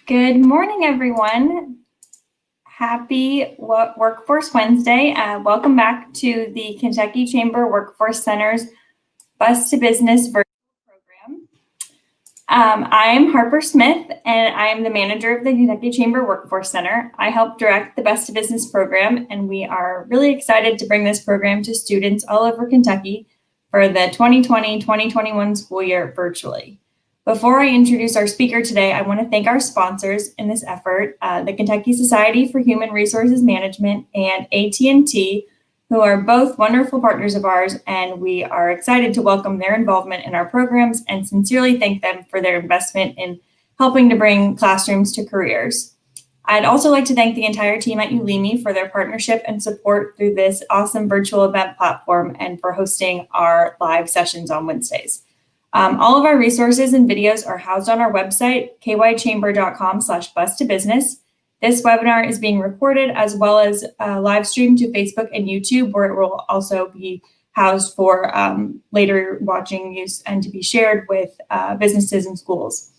Good morning, everyone. Happy Workforce Wednesday. Welcome back to the Kentucky Chamber Workforce Center's Bus to Business virtual program. I'm Harper Smith, and I am the manager of the Kentucky Chamber Workforce Center. I help direct the Bus to Business program, and we are really excited to bring this program to students all over Kentucky for the 2020-2021 school year virtually. Before I introduce our speaker today, I want to thank our sponsors in this effort, the Kentucky Society for Human Resources Management and AT&T, who are both wonderful partners of ours, and we are excited to welcome their involvement in our programs and sincerely thank them for their investment in helping to bring classrooms to careers. I'd also like to thank the entire team at Ulimi for their partnership and support through this awesome virtual event platform and for hosting our live sessions on Wednesdays. All of our resources and videos are housed on our website, kychamber.com/bus2business. This webinar is being recorded as well as live streamed to Facebook and YouTube, where it will also be housed for later watching use and to be shared with businesses and schools.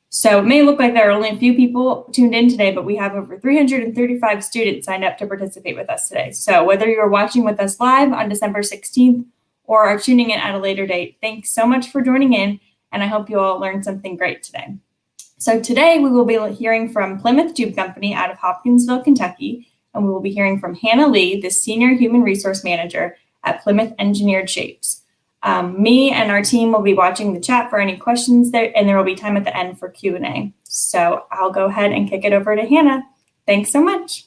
So it may look like there are only a few people tuned in today, but we have over 335 students signed up to participate with us today. So whether you're watching with us live on December 16th or are tuning in at a later date, thanks so much for joining in, and I hope you all learned something great today. So today we will be hearing from Plymouth Tube Company out of Hopkinsville, Kentucky, and we will be hearing from Hannah Lee, the Senior Human Resource Manager at Plymouth Engineered Shapes. Me and our team will be watching the chat for any questions there, and there will be time at the end for Q&A. So I'll go ahead and kick it over to Hannah. Thanks so much.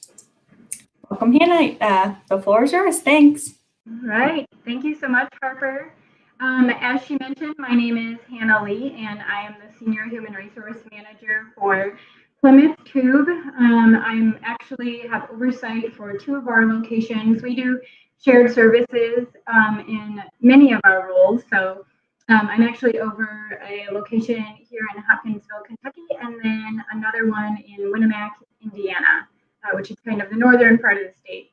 Welcome, Hannah. The floor is yours. Thanks. All right. Thank you so much, Harper. As she mentioned, my name is Hannah Lee, and I am the Senior Human Resource Manager for Plymouth Tube. I'm actually have oversight for two of our locations. We do shared services in many of our roles. So I'm actually over a location here in Hopkinsville, Kentucky, and then another one in Winamac, Indiana, which is kind of the northern part of the state.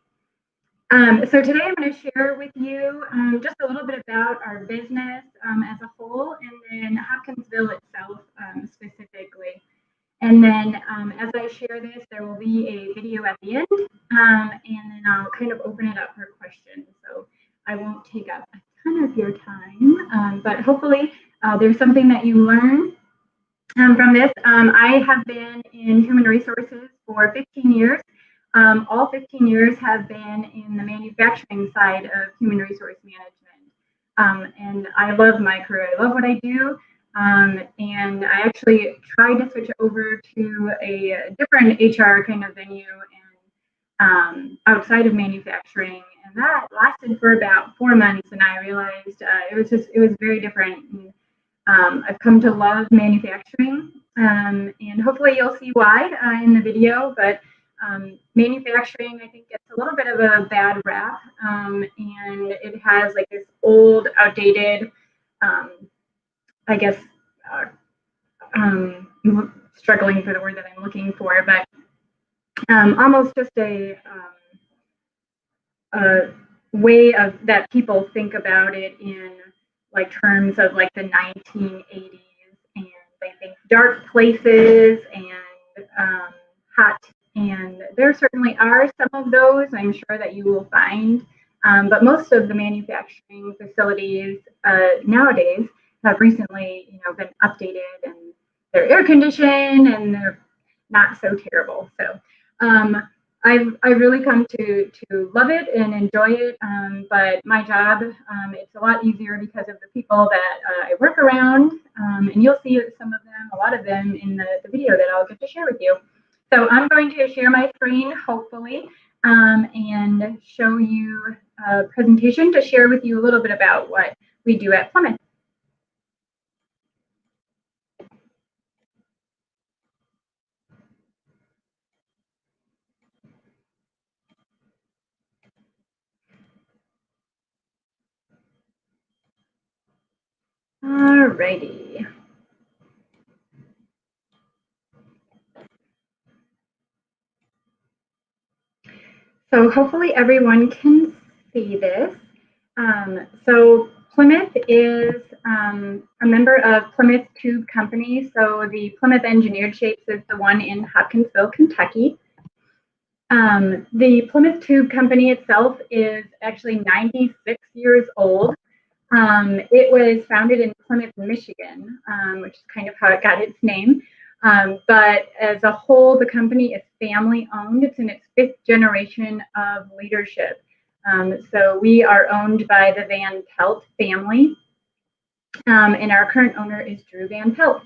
So today I'm going to share with you just a little bit about our business as a whole, and then Hopkinsville itself specifically. And then as I share this, there will be a video at the end, and then I'll kind of open it up for questions. So I won't take up a ton of your time, but hopefully there's something that you learn from this. I have been in human resources for 15 years. All 15 years have been in the manufacturing side of human resource management. And I love my career. I love what I do. And I actually tried to switch over to a different HR kind of venue and outside of manufacturing. And that lasted for about 4 months. And I realized it was very different. And, I've come to love manufacturing. And hopefully you'll see why in the video. But manufacturing, I think, gets a little bit of a bad rap, and it has like this old, outdated, I guess, struggling for the word that I'm looking for, but almost just a way of that people think about it in like terms of like the 1980s, and they think dark places and hot. And there certainly are some of those, I'm sure, that you will find. But most of the manufacturing facilities nowadays have recently, been updated, and they're air conditioned and they're not so terrible. So I've really come to love it and enjoy it. But my job, it's a lot easier because of the people that I work around. And you'll see some of them, a lot of them, in the video that I'll get to share with you. So I'm going to share my screen, hopefully, and show you a presentation to share with you a little bit about what we do at Plymouth. All righty. So hopefully everyone can see this. So Plymouth is a member of Plymouth Tube Company. So the Plymouth Engineered Shapes is the one in Hopkinsville, Kentucky. The Plymouth Tube Company itself is actually 96 years old. It was founded in Plymouth, Michigan, which is kind of how it got its name. But as a whole, the company is family owned. It's in its 5th generation of leadership. So we are owned by the Van Pelt family, and our current owner is Drew Van Pelt.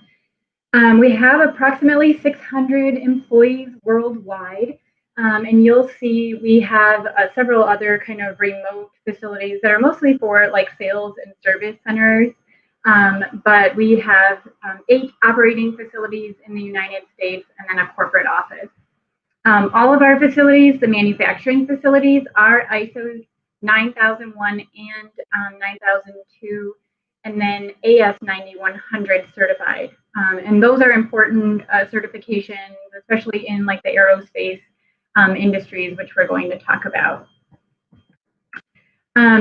We have approximately 600 employees worldwide. And you'll see we have several other kind of remote facilities that are mostly for like sales and service centers. But we have 8 operating facilities in the United States and then a corporate office. All of our facilities, the manufacturing facilities, are ISO 9001 and 9002, and then AS 9100 certified. And those are important certifications, especially in like the aerospace industries, which we're going to talk about.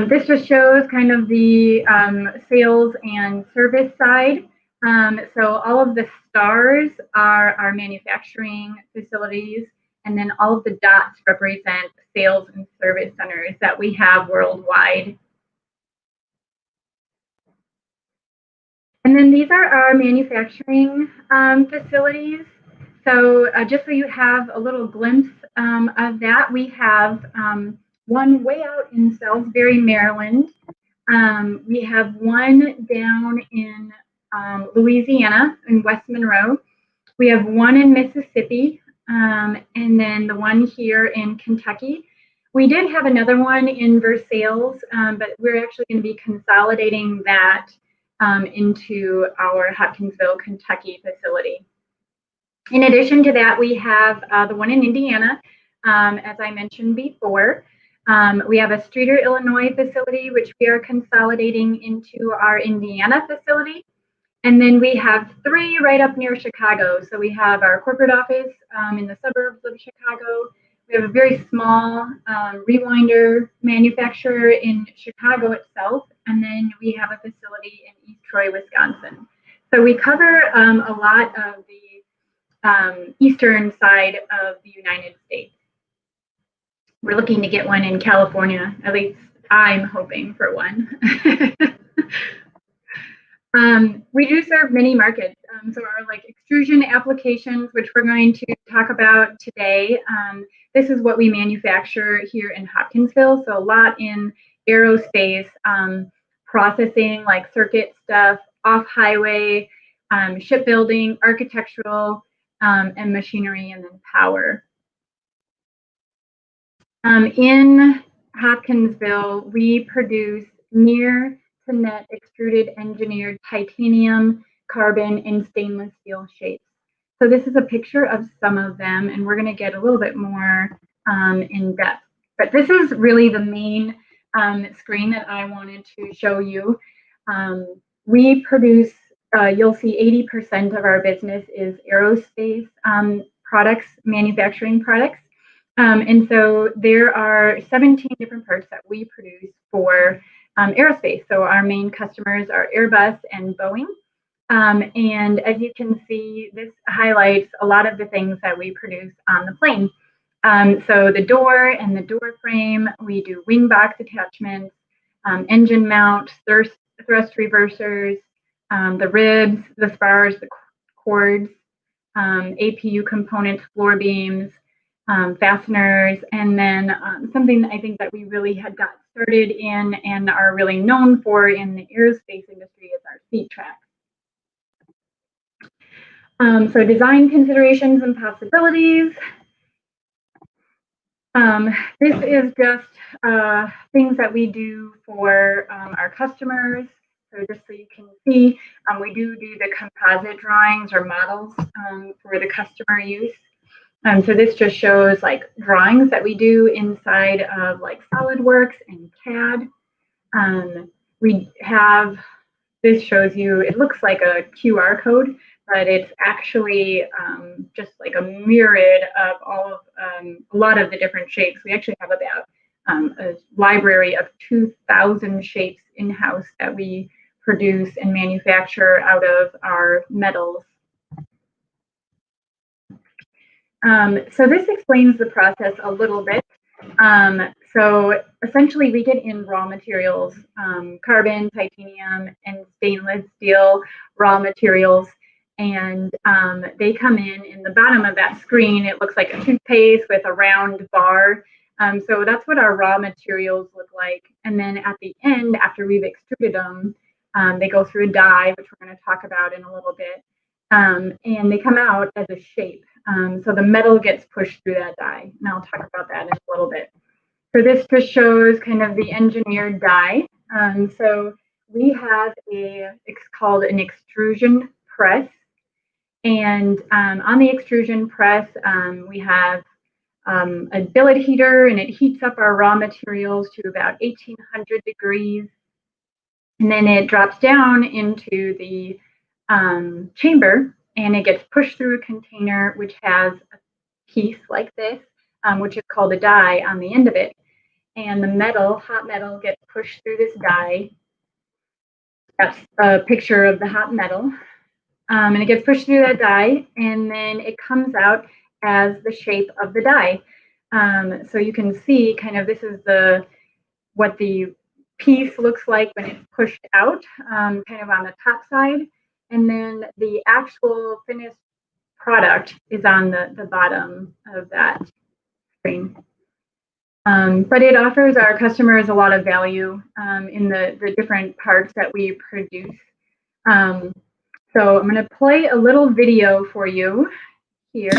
This just shows kind of the sales and service side. So all of the stars are our manufacturing facilities, and then all of the dots represent sales and service centers that we have worldwide. And then these are our manufacturing facilities. So just so you have a little glimpse of that, we have one way out in Salisbury, Maryland. We have one down in Louisiana in West Monroe. We have one in Mississippi, and then the one here in Kentucky. We did have another one in Versailles, but we're actually going to be consolidating that into our Hopkinsville, Kentucky facility. In addition to that, we have the one in Indiana, as I mentioned before. We have a Streator, Illinois facility, which we are consolidating into our Indiana facility. And then we have 3 right up near Chicago. So we have our corporate office in the suburbs of Chicago. We have a very small rewinder manufacturer in Chicago itself. And then we have a facility in East Troy, Wisconsin. So we cover a lot of the eastern side of the United States. We're looking to get one in California. At least I'm hoping for one. We do serve many markets. So our like extrusion applications, which we're going to talk about today, this is what we manufacture here in Hopkinsville. So a lot in aerospace, processing like circuit stuff, off-highway, shipbuilding, architectural, and machinery, and then power. In Hopkinsville, we produce near to net extruded engineered titanium, carbon, and stainless steel shapes. So this is a picture of some of them, and we're going to get a little bit more in depth. But this is really the main screen that I wanted to show you. We produce, you'll see 80% of our business is aerospace products, manufacturing products. And so there are 17 different parts that we produce for aerospace. So our main customers are Airbus and Boeing. And as you can see, this highlights a lot of the things that we produce on the plane. So the door and the door frame, we do wing box attachments, engine mount, thrust reversers, the ribs, the spars, the cords, APU components, floor beams, fasteners, and then something that I think that we really had got started in and are really known for in the aerospace industry is our seat tracks. So design considerations and possibilities. This is just things that we do for our customers. So just so you can see, we do the composite drawings or models for the customer use. So this just shows like drawings that we do inside of like SolidWorks and CAD. We have, this shows you, it looks like a QR code, but it's actually just like a myriad of all of a lot of the different shapes. We actually have about library of 2,000 shapes in-house that we produce and manufacture out of our metals. So this explains the process a little bit. So essentially we get in raw materials, carbon, titanium, and stainless steel raw materials, and they come in the bottom of that screen. It looks like a toothpaste with a round bar. So that's what our raw materials look like. And then at the end, after we've extruded them, they go through a die, which we're going to talk about in a little bit, and they come out as a shape. So the metal gets pushed through that die, and I'll talk about that in a little bit. So this just shows kind of the engineered die. So we have it's called an extrusion press, and on the extrusion press, we have a billet heater, and it heats up our raw materials to about 1800 degrees, and then it drops down into the chamber, and it gets pushed through a container which has a piece like this, which is called a die on the end of it. And the metal, hot metal, gets pushed through this die. That's a picture of the hot metal. And it gets pushed through that die, and then it comes out as the shape of the die. So you can see kind of this is what the piece looks like when it's pushed out, kind of on the top side. And then the actual finished product is on the bottom of that screen. But it offers our customers a lot of value in the different parts that we produce. So I'm going to play a little video for you here.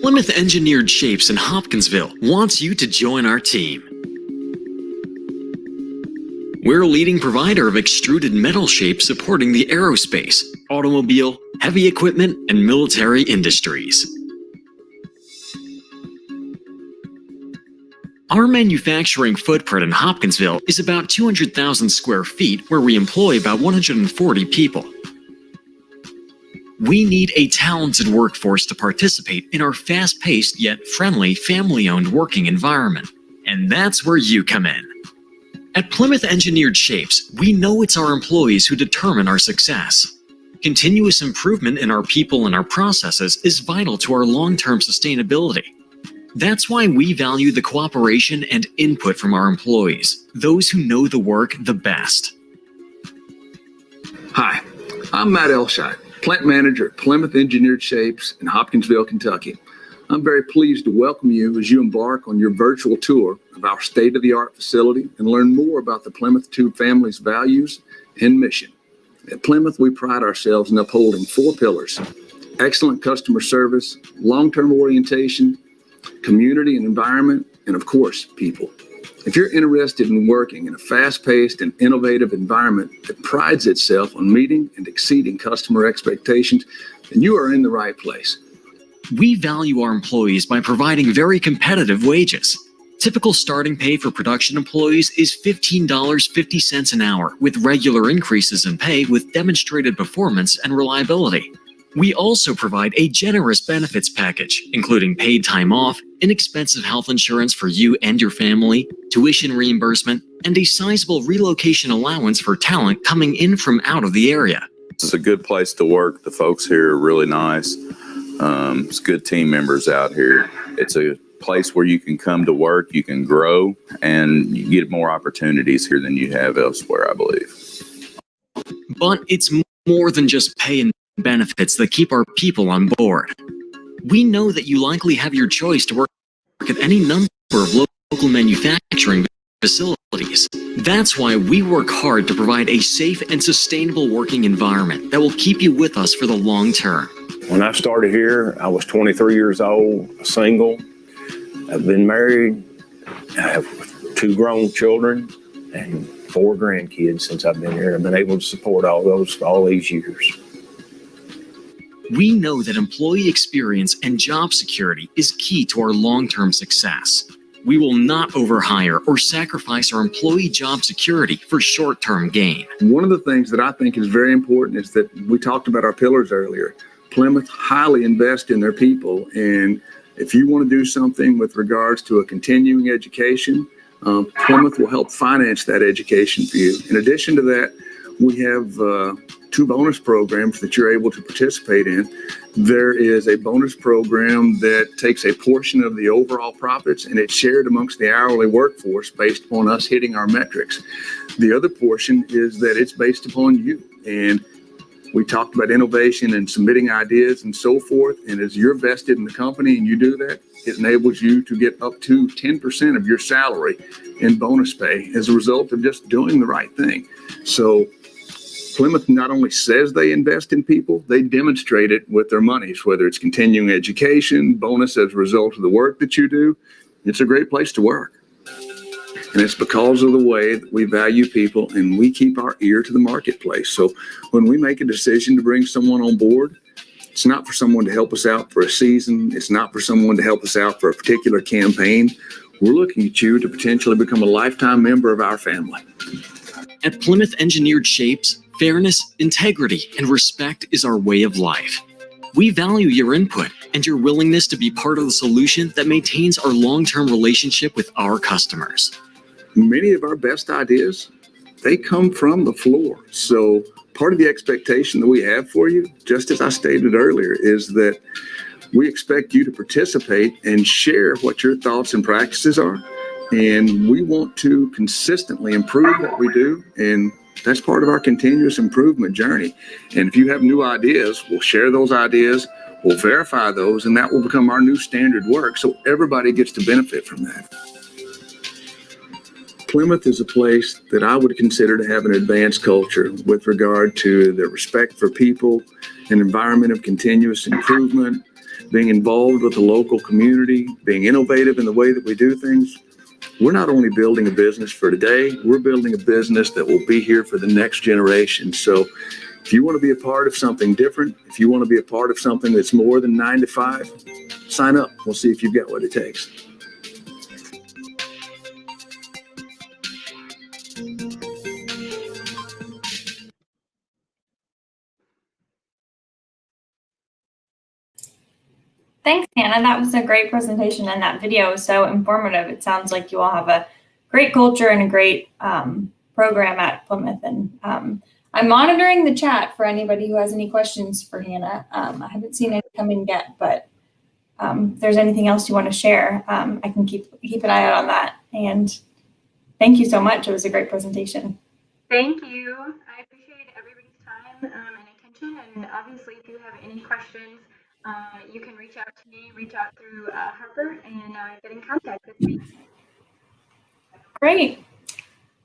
Plymouth Engineered Shapes in Hopkinsville wants you to join our team. We're a leading provider of extruded metal shapes supporting the aerospace, automobile, heavy equipment, and military industries. Our manufacturing footprint in Hopkinsville is about 200,000 square feet, where we employ about 140 people. We need a talented workforce to participate in our fast-paced yet friendly family-owned working environment. And that's where you come in. At Plymouth Engineered Shapes, we know it's our employees who determine our success. Continuous improvement in our people and our processes is vital to our long-term sustainability. That's why we value the cooperation and input from our employees, those who know the work the best. Hi, I'm Matt Elshire, plant manager at Plymouth Engineered Shapes in Hopkinsville, Kentucky. I'm very pleased to welcome you as you embark on your virtual tour of our state-of-the-art facility and learn more about the Plymouth Tube family's values and mission. At Plymouth, we pride ourselves in upholding 4 pillars: excellent customer service, long-term orientation, community and environment, and of course, people. If you're interested in working in a fast-paced and innovative environment that prides itself on meeting and exceeding customer expectations, then you are in the right place. We value our employees by providing very competitive wages. Typical starting pay for production employees is $15.50 an hour, with regular increases in pay with demonstrated performance and reliability. We also provide a generous benefits package, including paid time off, inexpensive health insurance for you and your family, tuition reimbursement, and a sizable relocation allowance for talent coming in from out of the area. This is a good place to work. The folks here are really nice. It's good team members out here. It's a place where you can come to work, you can grow, and you get more opportunities here than you have elsewhere, I believe. But it's more than just pay and benefits that keep our people on board. We know that you likely have your choice to work at any number of local manufacturing facilities. That's why we work hard to provide a safe and sustainable working environment that will keep you with us for the long term. When I started here, I was 23 years old, single. I've been married. I have 2 grown children and 4 grandkids since I've been here. I've been able to support all these years. We know that employee experience and job security is key to our long-term success. We will not overhire or sacrifice our employee job security for short-term gain. One of the things that I think is very important is that we talked about our pillars earlier. Plymouth highly invests in their people, and if you want to do something with regards to a continuing education, Plymouth will help finance that education for you. In addition to that, we have 2 bonus programs that you're able to participate in. There is a bonus program that takes a portion of the overall profits and it's shared amongst the hourly workforce based upon us hitting our metrics. The other portion is that it's based upon you. And we talked about innovation and submitting ideas and so forth. And as you're vested in the company and you do that, it enables you to get up to 10% of your salary in bonus pay as a result of just doing the right thing. So Plymouth not only says they invest in people, they demonstrate it with their monies, whether it's continuing education, bonus as a result of the work that you do. It's a great place to work. And it's because of the way that we value people and we keep our ear to the marketplace. So when we make a decision to bring someone on board, it's not for someone to help us out for a season. It's not for someone to help us out for a particular campaign. We're looking at you to potentially become a lifetime member of our family. At Plymouth Engineered Shapes, fairness, integrity, and respect is our way of life. We value your input and your willingness to be part of the solution that maintains our long-term relationship with our customers. Many of our best ideas, they come from the floor. So part of the expectation that we have for you, just as I stated earlier, is that we expect you to participate and share what your thoughts and practices are. And we want to consistently improve what we do. And that's part of our continuous improvement journey. And if you have new ideas, we'll share those ideas, we'll verify those, and that will become our new standard work. So everybody gets to benefit from that. Plymouth is a place that I would consider to have an advanced culture with regard to the respect for people, an environment of continuous improvement, being involved with the local community, being innovative in the way that we do things. We're not only building a business for today, we're building a business that will be here for the next generation. So if you want to be a part of something different, if you want to be a part of something that's more than 9 to 5, sign up. We'll see if you've got what it takes. Thanks, Hannah. That was a great presentation, and that video was so informative. It sounds like you all have a great culture and a great program at Plymouth. And I'm monitoring the chat for anybody who has any questions for Hannah. I haven't seen it come in yet, but if there's anything else you want to share, I can keep an eye out on that. And thank you so much. It was a great presentation. Thank you. I appreciate everybody's time and attention. And obviously, if you have any questions, you can reach out to me, reach out through Harper, and get in contact with me. Great.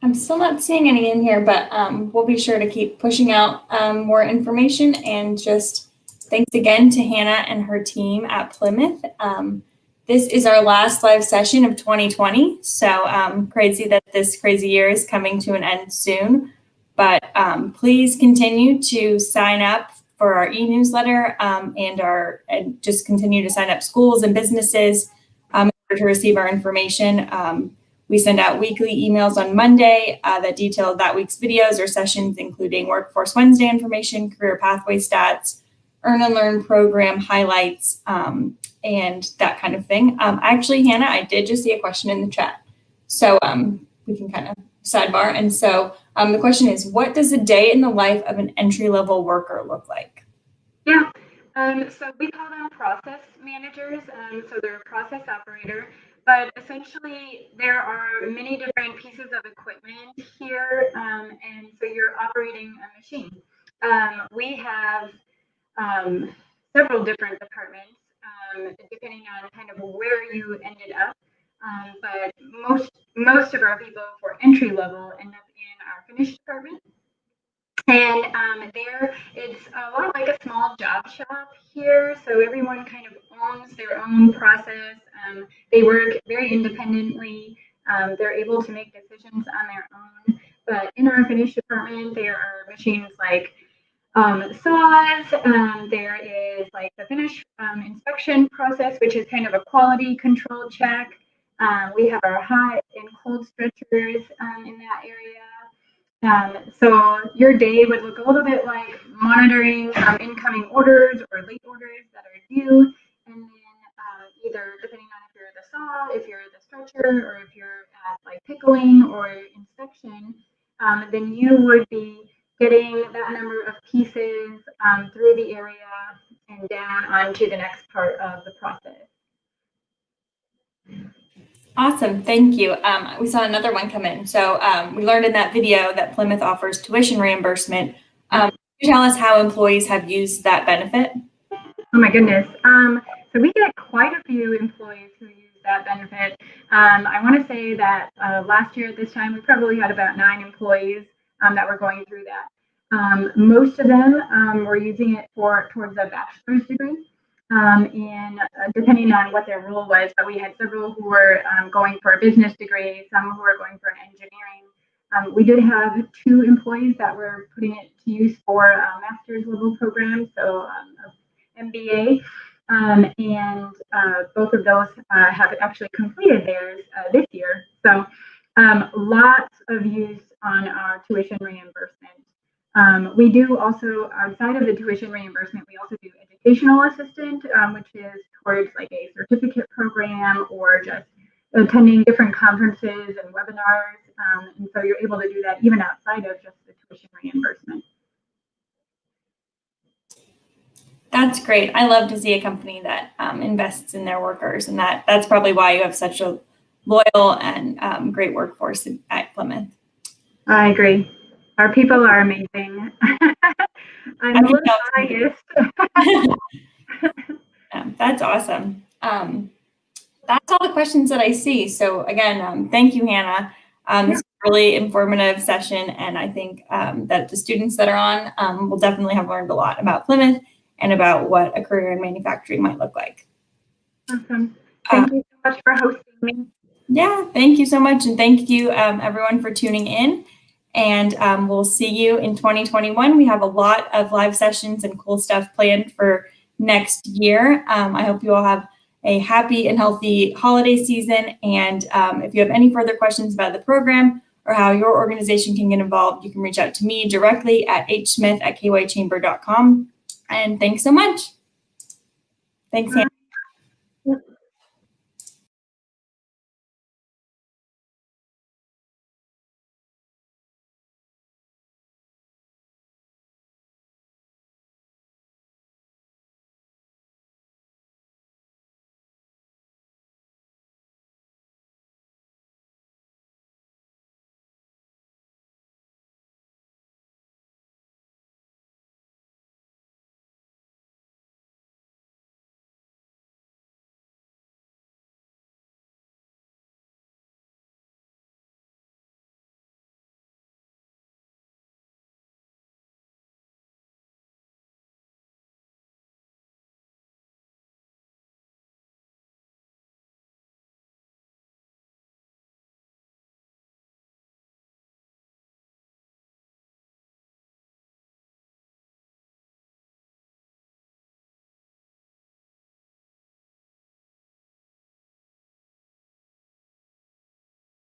I'm still not seeing any in here, but we'll be sure to keep pushing out more information. And just thanks again to Hannah and her team at Plymouth. This is our last live session of 2020. So crazy that this crazy year is coming to an end soon. But please continue to sign up for our e-newsletter and just continue to sign up schools and businesses in order to receive our information. We send out weekly emails on Monday that detail that week's videos or sessions, including Workforce Wednesday information, career pathway stats, earn and learn program highlights, and that kind of thing. Actually, Hannah, I did just see a question in the chat. So we can kind of sidebar. And so the question is, what does a day in the life of an entry-level worker look like? Yeah. So we call them process managers. So they're a process operator. But essentially, there are many different pieces of equipment here, and so you're operating a machine. We have several different departments, depending on kind of where you ended up. But most of our people for entry level end up in our finish department. And there, it's a lot like a small job shop here. So everyone kind of owns their own process. They work very independently. They're able to make decisions on their own. But in our finish department, there are machines like saws. There is like the finish inspection process, which is kind of a quality control check. We have our hot and cold stretchers in that area. So your day would look a little bit like monitoring incoming orders or late orders that are due, and then either depending on if you're the saw, if you're the stretcher, or if you're at like pickling or inspection, then you would be getting that number of pieces through the area and down onto the next part of the process. Awesome, thank you. We saw another one come in. So we learned in that video that Plymouth offers tuition reimbursement. Can you tell us how employees have used that benefit? Oh my goodness. So we get quite a few employees who use that benefit. I want to say that last year at this time, we probably had about 9 employees that were going through that. Most of them were using it towards a bachelor's degree. And depending on what their role was, but we had several who were going for a business degree, some who were going for an engineering. We did have 2 employees that were putting it to use for a master's level program, so MBA, and both of those have actually completed theirs this year. So lots of use on our tuition reimbursement. We do also, outside of the tuition reimbursement, we also do educational assistant, which is towards like a certificate program or just attending different conferences and webinars. And so you're able to do that even outside of just the tuition reimbursement. That's great. I love to see a company that invests in their workers, and that's probably why you have such a loyal and great workforce at Plymouth. I agree. Our people are amazing. I'm a little biased. Yeah, that's awesome. That's all the questions that I see. So again, thank you, Hannah. This is a really informative session, and I think that the students that are on will definitely have learned a lot about Plymouth and about what a career in manufacturing might look like. Awesome. Thank you so much for hosting me. Yeah, thank you so much. And thank you everyone for tuning in. And we'll see you in 2021. We have a lot of live sessions and cool stuff planned for next year. I hope you all have a happy and healthy holiday season. And if you have any further questions about the program or how your organization can get involved, you can reach out to me directly at hsmith@kychamber.com. And thanks so much. Thanks, Hannah.